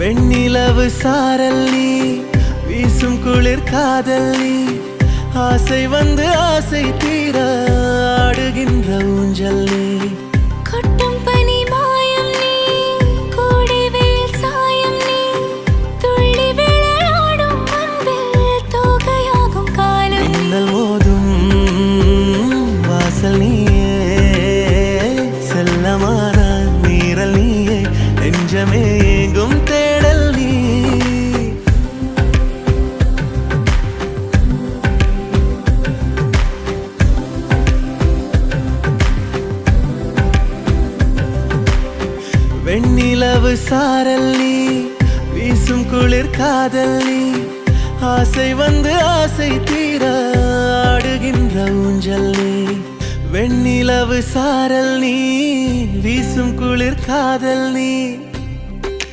வெண்ணிலவு சாரல் நீ, வீசும் குளிர் காதல் நீ, ஆசை வந்து ஆசை தீர ஆடுகின்ற ஊஞ்சல் நீ. கொட்டும் பனி மாயம் நீ, கோடை வெயில் சாயம் நீ, துள்ளி விளையாடும் அன்பில் தோகையாகும் காலம். மின்னல் மோதும் வாசல் நீயே, செல்லமான மீறல் நீயே, நெஞ்சமே ஏங்கும் தேடல் நீ. வெண்ணிலவு சாரல் நீ, வீசும் குளிர் காதல் நீ, ஆசை வந்து ஆசை தீர ஆடுகின்ற ஊஞ்சல் நீ. வெண்ணிலவு சாரல் நீ, வீசும் குளிர் காதல் நீ,